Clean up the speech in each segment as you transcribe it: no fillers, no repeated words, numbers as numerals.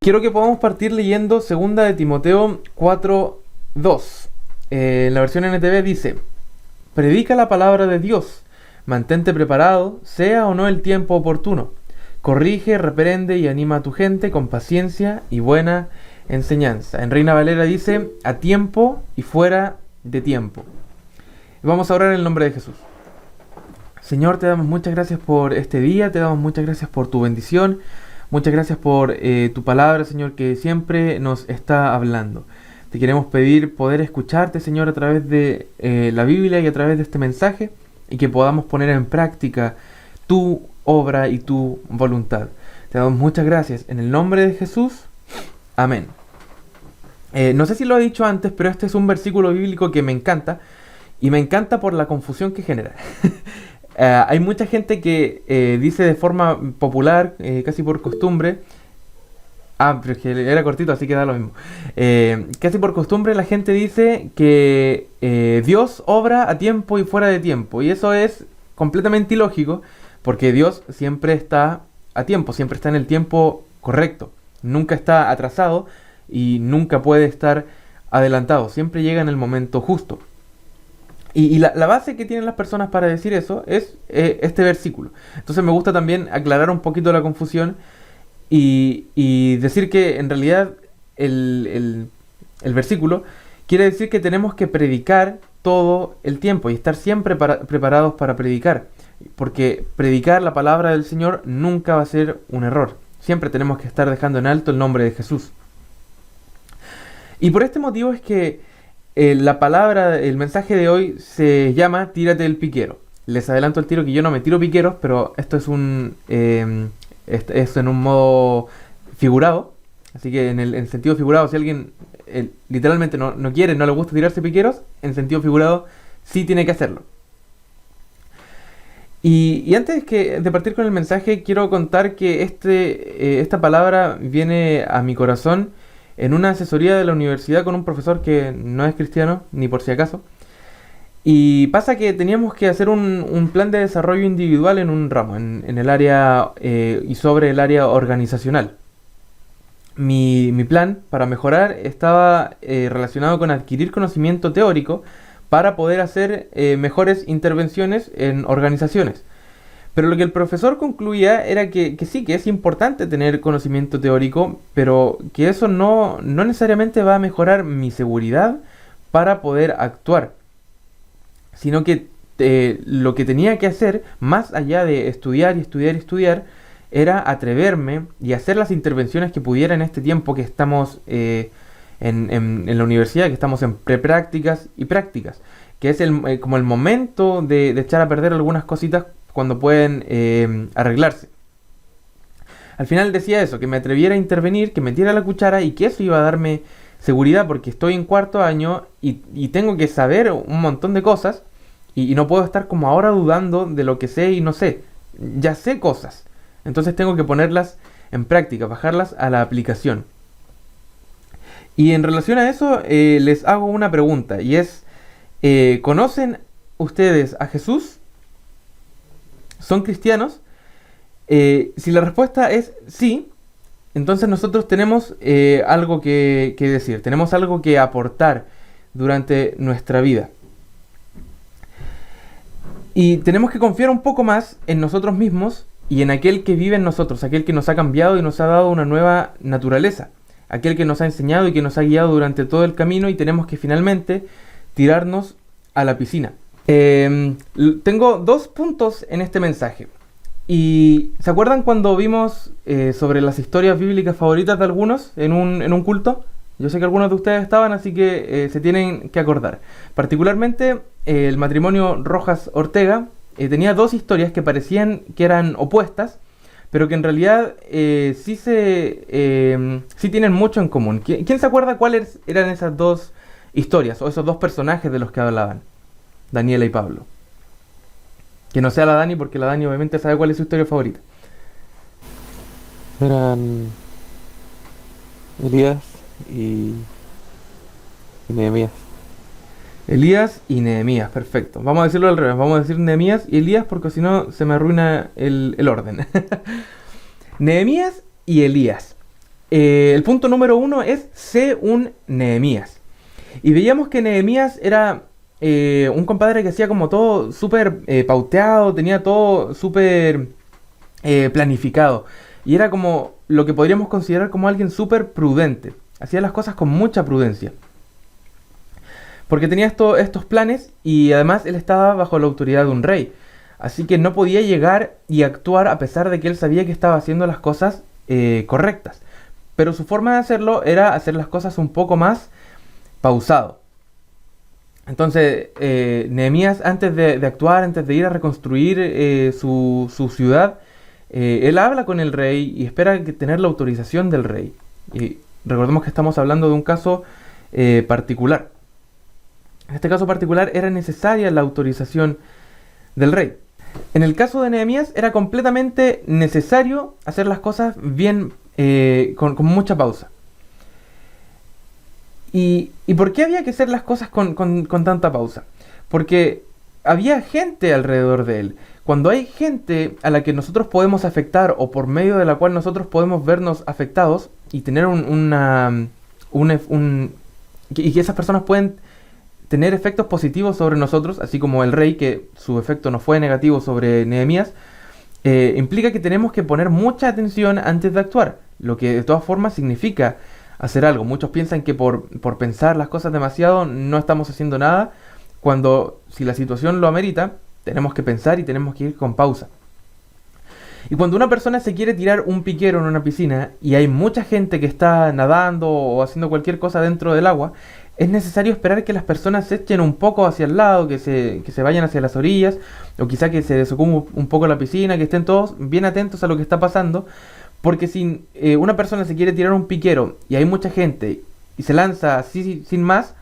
Quiero que podamos partir leyendo 2 de Timoteo 4:2. En la versión NTV dice: predica la palabra de Dios, mantente preparado, sea o no el tiempo oportuno. Corrige, reprende y anima a tu gente con paciencia y buena enseñanza. En Reina Valera dice: a tiempo y fuera de tiempo. Vamos a orar en el nombre de Jesús. Señor, te damos muchas gracias por este día, te damos muchas gracias por tu bendición. Muchas gracias por tu palabra, Señor, que siempre nos está hablando. Te queremos pedir poder escucharte, Señor, a través de la Biblia y a través de este mensaje, y que podamos poner en práctica tu obra y tu voluntad. Te damos muchas gracias. En el nombre de Jesús. Amén. No sé si lo he dicho antes, pero este es un versículo bíblico que me encanta, y me encanta por la confusión que genera. Hay mucha gente que dice de forma popular, casi por costumbre. Pero es que era cortito, así que da lo mismo. Casi por costumbre la gente dice que Dios obra a tiempo y fuera de tiempo. Y eso es completamente ilógico, porque Dios siempre está a tiempo, siempre está en el tiempo correcto. Nunca está atrasado y nunca puede estar adelantado. Siempre llega en el momento justo. Y la base que tienen las personas para decir eso es este versículo. Entonces me gusta también aclarar un poquito la confusión y decir que en realidad el versículo quiere decir que tenemos que predicar todo el tiempo y estar siempre preparados para predicar. Porque predicar la palabra del Señor nunca va a ser un error. Siempre tenemos que estar dejando en alto el nombre de Jesús. Y por este motivo es que la palabra, el mensaje de hoy se llama Tírate del piquero. Les adelanto el tiro que yo no me tiro piqueros, pero esto es es en un modo figurado. Así que en sentido figurado, si alguien literalmente no quiere, no le gusta tirarse piqueros, en sentido figurado sí tiene que hacerlo. Y antes de partir con el mensaje, quiero contar que esta palabra viene a mi corazón en una asesoría de la universidad con un profesor que no es cristiano, ni por si acaso. Y pasa que teníamos que hacer un plan de desarrollo individual en un ramo, en el área y sobre el área organizacional. Mi plan para mejorar estaba relacionado con adquirir conocimiento teórico para poder hacer mejores intervenciones en organizaciones. Pero lo que el profesor concluía era que sí, que es importante tener conocimiento teórico, pero que eso no necesariamente va a mejorar mi seguridad para poder actuar, sino que lo que tenía que hacer, más allá de estudiar y estudiar y estudiar, era atreverme y hacer las intervenciones que pudiera en este tiempo que estamos en la universidad, que estamos en preprácticas y prácticas, que es como el momento de echar a perder algunas cositas cuando pueden arreglarse. Al final decía eso, que me atreviera a intervenir, que metiera la cuchara, y que eso iba a darme seguridad, porque estoy en cuarto año y tengo que saber un montón de cosas, y no puedo estar como ahora dudando de lo que sé y no sé. Ya sé cosas, entonces tengo que ponerlas en práctica, bajarlas a la aplicación. Y en relación a eso les hago una pregunta, y es: ¿conocen ustedes a Jesús? ¿Son cristianos? Si la respuesta es sí, entonces nosotros tenemos algo que decir, tenemos algo que aportar durante nuestra vida. Y tenemos que confiar un poco más en nosotros mismos y en aquel que vive en nosotros, aquel que nos ha cambiado y nos ha dado una nueva naturaleza, aquel que nos ha enseñado y que nos ha guiado durante todo el camino, y tenemos que finalmente tirarnos a la piscina. Tengo 2 puntos en este mensaje. ¿Y se acuerdan cuando vimos sobre las historias bíblicas favoritas de algunos en un culto? Yo sé que algunos de ustedes estaban, así que se tienen que acordar. Particularmente el matrimonio Rojas Ortega tenía 2 historias que parecían que eran opuestas, pero que en realidad sí tienen mucho en común. ¿Quién se acuerda cuáles eran esas 2 historias o esos 2 personajes de los que hablaban? Daniela y Pablo. Que no sea la Dani, porque la Dani obviamente sabe cuál es su historia favorita. Eran Elías y Nehemías. Elías y Nehemías, perfecto. Vamos a decirlo al revés, vamos a decir Nehemías y Elías, porque si no se me arruina el orden. Nehemías y Elías. El punto número 1 es sé un Nehemías. Y veíamos que Nehemías era un compadre que hacía como todo súper pauteado, tenía todo súper planificado. Y era como lo que podríamos considerar como alguien súper prudente. Hacía las cosas con mucha prudencia. Porque tenía estos planes y además él estaba bajo la autoridad de un rey. Así que no podía llegar y actuar a pesar de que él sabía que estaba haciendo las cosas correctas. Pero su forma de hacerlo era hacer las cosas un poco más pausado. Entonces, Nehemías, antes de actuar, antes de ir a reconstruir su ciudad, él habla con el rey y espera tener la autorización del rey. Y recordemos que estamos hablando de un caso particular. En este caso particular era necesaria la autorización del rey. En el caso de Nehemías era completamente necesario hacer las cosas bien, con mucha pausa. ¿Y por qué había que hacer las cosas con tanta pausa? Porque había gente alrededor de él. Cuando hay gente a la que nosotros podemos afectar o por medio de la cual nosotros podemos vernos afectados y tener y que esas personas pueden tener efectos positivos sobre nosotros, así como el rey, que su efecto no fue negativo sobre Nehemías, implica que tenemos que poner mucha atención antes de actuar, lo que de todas formas significa hacer algo. Muchos piensan que por pensar las cosas demasiado no estamos haciendo nada, cuando si la situación lo amerita, tenemos que pensar y tenemos que ir con pausa. Y cuando una persona se quiere tirar un piquero en una piscina y hay mucha gente que está nadando o haciendo cualquier cosa dentro del agua, es necesario esperar que las personas se echen un poco hacia el lado, que se vayan hacia las orillas, o quizá que se desocupe un poco la piscina, que estén todos bien atentos a lo que está pasando, porque si una persona se quiere tirar un piquero y hay mucha gente y se lanza así sin más,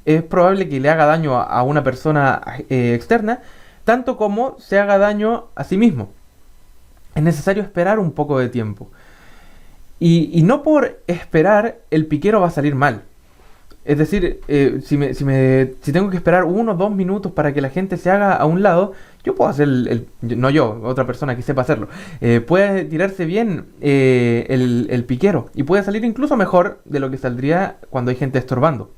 es probable que le haga daño a una persona externa, tanto como se haga daño a sí mismo. Es necesario esperar un poco de tiempo. Y no por esperar el piquero va a salir mal. Es decir, si tengo que esperar 1 o 2 minutos para que la gente se haga a un lado, yo puedo hacer no yo, otra persona que sepa hacerlo. Puede tirarse bien el piquero y puede salir incluso mejor de lo que saldría cuando hay gente estorbando.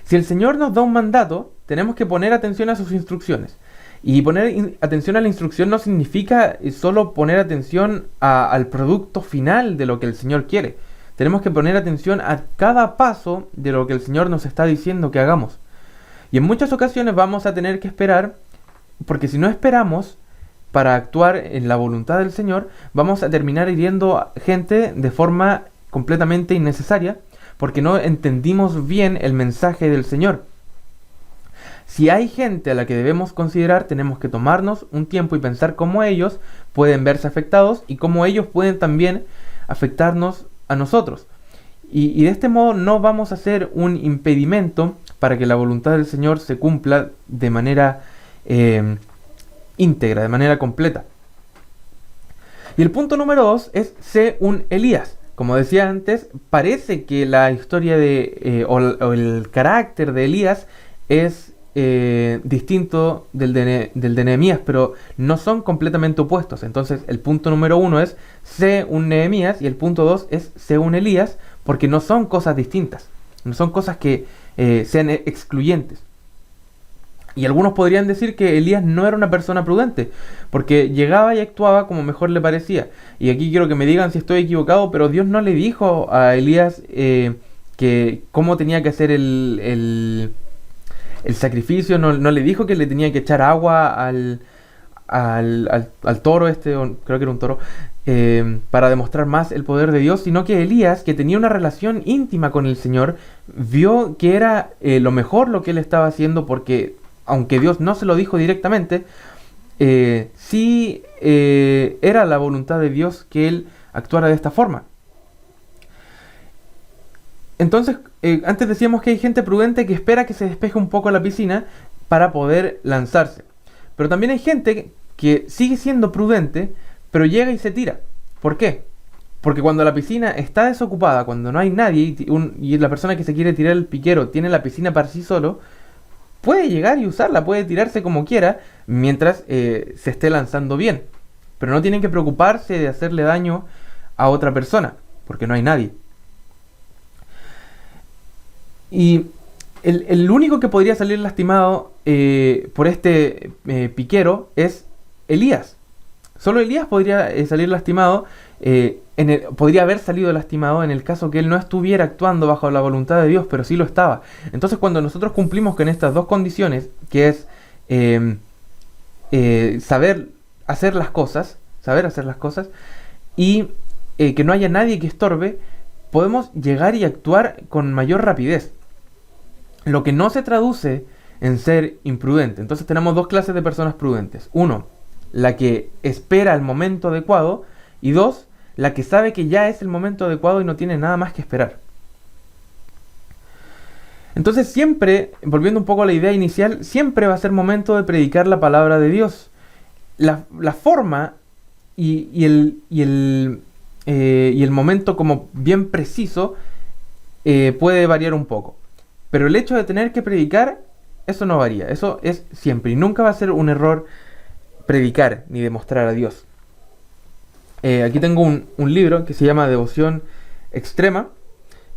Si el Señor nos da un mandato, tenemos que poner atención a sus instrucciones. Y poner atención a la instrucción no significa solo poner atención al producto final de lo que el Señor quiere. Tenemos que poner atención a cada paso de lo que el Señor nos está diciendo que hagamos. Y en muchas ocasiones vamos a tener que esperar, porque si no esperamos para actuar en la voluntad del Señor, vamos a terminar hiriendo a gente de forma completamente innecesaria, porque no entendimos bien el mensaje del Señor. Si hay gente a la que debemos considerar, tenemos que tomarnos un tiempo y pensar cómo ellos pueden verse afectados y cómo ellos pueden también afectarnos a nosotros. Y de este modo no vamos a ser un impedimento para que la voluntad del Señor se cumpla de manera íntegra, de manera completa. Y el punto número 2 es sé un Elías. Como decía antes, parece que la historia o el carácter de Elías es distinto del de Nehemías, pero no son completamente opuestos. Entonces el punto número 1 es sé un Nehemías y el punto 2 es sé un Elías, porque no son cosas distintas, no son cosas que sean excluyentes. Y algunos podrían decir que Elías no era una persona prudente, porque llegaba y actuaba como mejor le parecía. Y aquí quiero que me digan si estoy equivocado, pero Dios no le dijo a Elías que cómo tenía que hacer el sacrificio, no le dijo que le tenía que echar agua al toro creo que era un toro, para demostrar más el poder de Dios, sino que Elías, que tenía una relación íntima con el Señor, vio que era lo mejor lo que él estaba haciendo, porque aunque Dios no se lo dijo directamente, sí era la voluntad de Dios que él actuara de esta forma. Entonces, antes decíamos que hay gente prudente que espera que se despeje un poco la piscina para poder lanzarse. Pero también hay gente que sigue siendo prudente, pero llega y se tira. ¿Por qué? Porque cuando la piscina está desocupada, cuando no hay nadie y la persona que se quiere tirar el piquero tiene la piscina para sí solo, puede llegar y usarla, puede tirarse como quiera mientras se esté lanzando bien. Pero no tienen que preocuparse de hacerle daño a otra persona. porque no hay nadie. Y el único que podría salir lastimado por este piquero es Elías. Solo Elías podría salir lastimado, podría haber salido lastimado en el caso que él no estuviera actuando bajo la voluntad de Dios, pero sí lo estaba. Entonces, cuando nosotros cumplimos con estas dos condiciones, que es saber hacer las cosas y que no haya nadie que estorbe, podemos llegar y actuar con mayor rapidez. Lo que no se traduce en ser imprudente. Entonces tenemos dos clases de personas prudentes. Uno, la que espera el momento adecuado, y dos, la que sabe que ya es el momento adecuado y no tiene nada más que esperar. Entonces siempre, volviendo un poco a la idea inicial, siempre va a ser momento de predicar la palabra de Dios. La forma y el momento como bien preciso puede variar un poco. Pero el hecho de tener que predicar, eso no varía. Eso es siempre y nunca va a ser un error predicar ni demostrar a Dios. Aquí tengo un libro que se llama Devoción Extrema.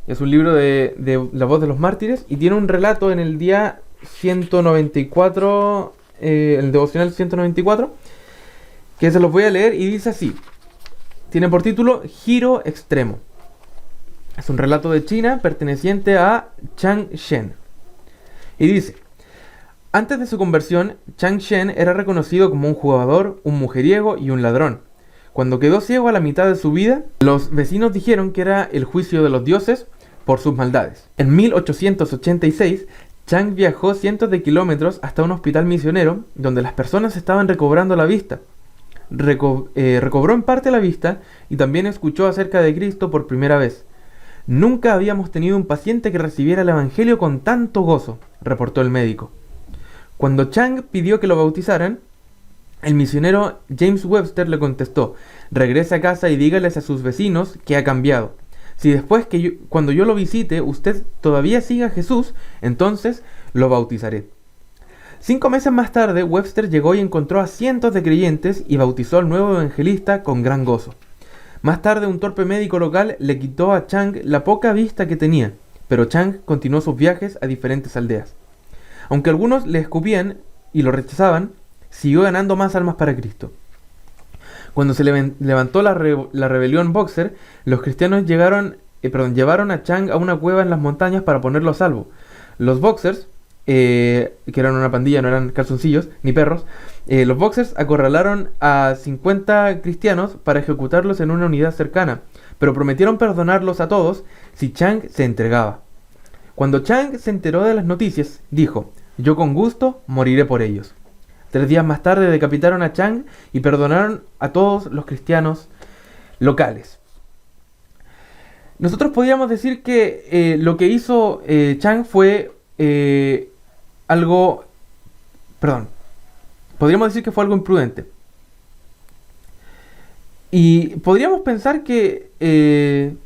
Es un libro de La Voz de los Mártires y tiene un relato en el día 194, el devocional 194, que se los voy a leer y dice así. Tiene por título Giro Extremo. Es un relato de China perteneciente a Chang Shen. Y dice: antes de su conversión, Chang Shen era reconocido como un jugador, un mujeriego y un ladrón. Cuando quedó ciego a la mitad de su vida, los vecinos dijeron que era el juicio de los dioses por sus maldades. En 1886, Chang viajó cientos de kilómetros hasta un hospital misionero donde las personas estaban recobrando la vista. Recobró en parte la vista y también escuchó acerca de Cristo por primera vez. Nunca habíamos tenido un paciente que recibiera el evangelio con tanto gozo, reportó el médico. Cuando Chang pidió que lo bautizaran, el misionero James Webster le contestó: regrese a casa y dígales a sus vecinos que ha cambiado. Si después cuando yo lo visite usted todavía sigue a Jesús, entonces lo bautizaré. 5 meses más tarde, Webster llegó y encontró a cientos de creyentes y bautizó al nuevo evangelista con gran gozo. Más tarde, un torpe médico local le quitó a Chang la poca vista que tenía, pero Chang continuó sus viajes a diferentes aldeas. Aunque algunos le escupían y lo rechazaban, siguió ganando más almas para Cristo. Cuando se levantó la rebelión Boxer, los cristianos llevaron a Chang a una cueva en las montañas para ponerlo a salvo. Los Boxers, que eran una pandilla, no eran calzoncillos ni perros, los Boxers acorralaron a 50 cristianos para ejecutarlos en una unidad cercana, pero prometieron perdonarlos a todos si Chang se entregaba. Cuando Chang se enteró de las noticias, dijo: yo con gusto moriré por ellos. 3 días más tarde decapitaron a Chang y perdonaron a todos los cristianos locales. Nosotros podríamos decir que lo que hizo Chang fue podríamos decir que fue algo imprudente. Y podríamos pensar que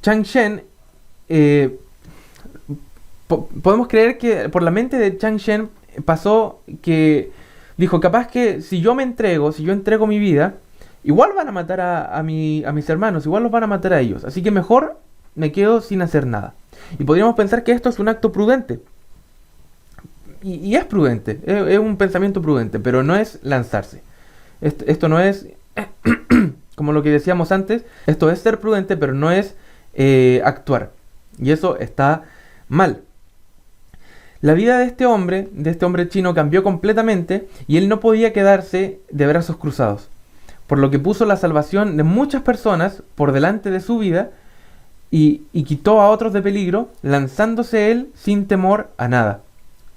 Chang Shen, podemos creer que por la mente de Chang Shen pasó que dijo: capaz que si yo entrego mi vida, igual van a matar a mis hermanos, igual los van a matar a ellos, así que mejor me quedo sin hacer nada. Y podríamos pensar que esto es un acto prudente. Y es prudente, es un pensamiento prudente, pero no es lanzarse. Esto no es, como lo que decíamos antes, esto es ser prudente, pero no es actuar. Y eso está mal. La vida de este hombre chino, cambió completamente y él no podía quedarse de brazos cruzados, por lo que puso la salvación de muchas personas por delante de su vida y quitó a otros de peligro, lanzándose él sin temor a nada.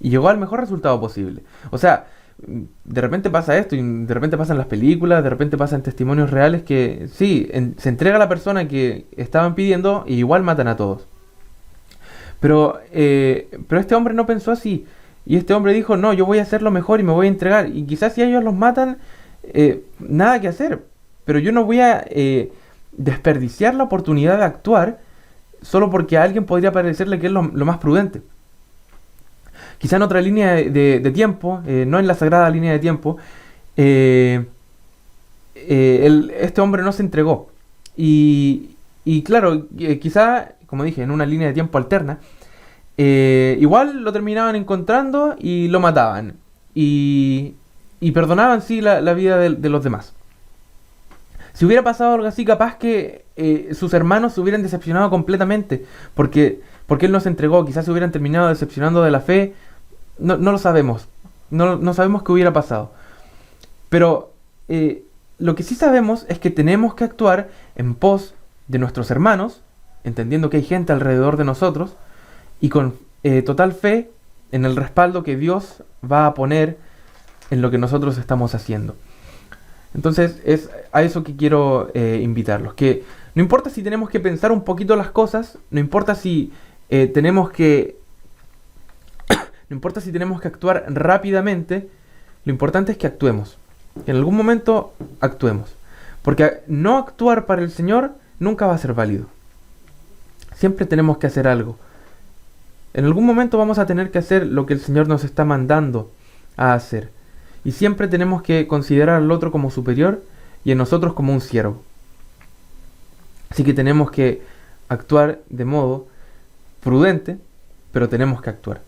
Y llegó al mejor resultado posible. O sea, de repente pasa esto, y de repente pasan las películas, de repente pasan testimonios reales que sí, se entrega a la persona que estaban pidiendo y igual matan a todos. Pero este hombre no pensó así. Y este hombre dijo: no, yo voy a hacer lo mejor y me voy a entregar. Y quizás si ellos los matan, nada que hacer. Pero yo no voy a desperdiciar la oportunidad de actuar solo porque a alguien podría parecerle que es lo más prudente. Quizá en otra línea de tiempo, no en la sagrada línea de tiempo, este hombre no se entregó. Y Y claro, quizá, como dije, en una línea de tiempo alterna, igual lo terminaban encontrando y lo mataban. Y, y perdonaban, sí, la vida de los demás. Si hubiera pasado algo así, capaz que sus hermanos se hubieran decepcionado completamente, porque él no se entregó, quizás se hubieran terminado decepcionando de la fe, no lo sabemos, no sabemos qué hubiera pasado. Pero lo que sí sabemos es que tenemos que actuar en pos de nuestros hermanos, entendiendo que hay gente alrededor de nosotros, y con total fe en el respaldo que Dios va a poner en lo que nosotros estamos haciendo. Entonces es a eso que quiero invitarlos, que no importa si tenemos que pensar un poquito las cosas, no importa si tenemos que no importa si tenemos que actuar rápidamente, lo importante es que actuemos. Que en algún momento actuemos. Porque no actuar para el Señor nunca va a ser válido. Siempre tenemos que hacer algo. En algún momento vamos a tener que hacer lo que el Señor nos está mandando a hacer. Y siempre tenemos que considerar al otro como superior y a nosotros como un siervo. Así que tenemos que actuar de modo prudente, pero tenemos que actuar.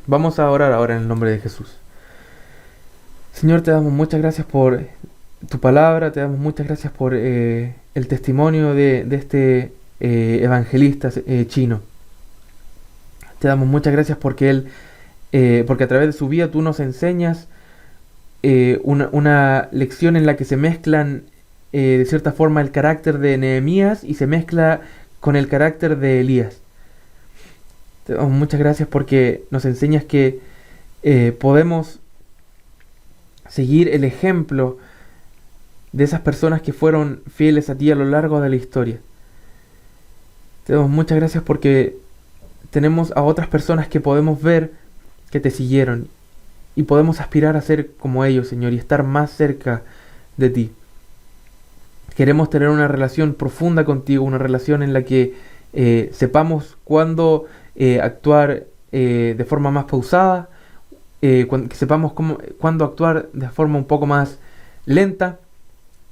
Vamos a orar ahora en el nombre de Jesús. Señor, te damos muchas gracias por tu palabra, te damos muchas gracias por el testimonio de este evangelista chino. Te damos muchas gracias porque porque a través de su vida tú nos enseñas una lección en la que se mezclan de cierta forma el carácter de Nehemías y se mezcla con el carácter de Elías. Te damos muchas gracias porque nos enseñas que podemos seguir el ejemplo de esas personas que fueron fieles a ti a lo largo de la historia. Te damos muchas gracias porque tenemos a otras personas que podemos ver que te siguieron y podemos aspirar a ser como ellos, Señor, y estar más cerca de ti. Queremos tener una relación profunda contigo, una relación en la que sepamos cuándo actuar de forma más pausada, que sepamos cuándo actuar de forma un poco más lenta,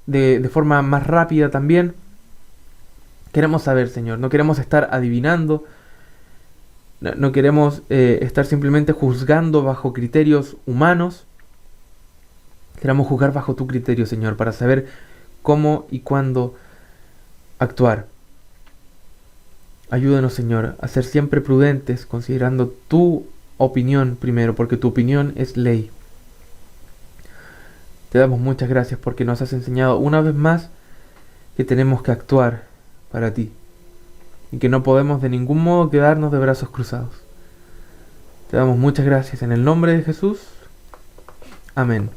de forma más rápida también. Queremos saber, Señor, no queremos estar adivinando, no queremos estar simplemente juzgando bajo criterios humanos. Queremos juzgar bajo tu criterio, Señor, para saber cómo y cuándo actuar. Ayúdanos, Señor, a ser siempre prudentes, considerando tu opinión primero, porque tu opinión es ley. Te damos muchas gracias porque nos has enseñado una vez más que tenemos que actuar para ti y que no podemos de ningún modo quedarnos de brazos cruzados. Te damos muchas gracias en el nombre de Jesús. Amén.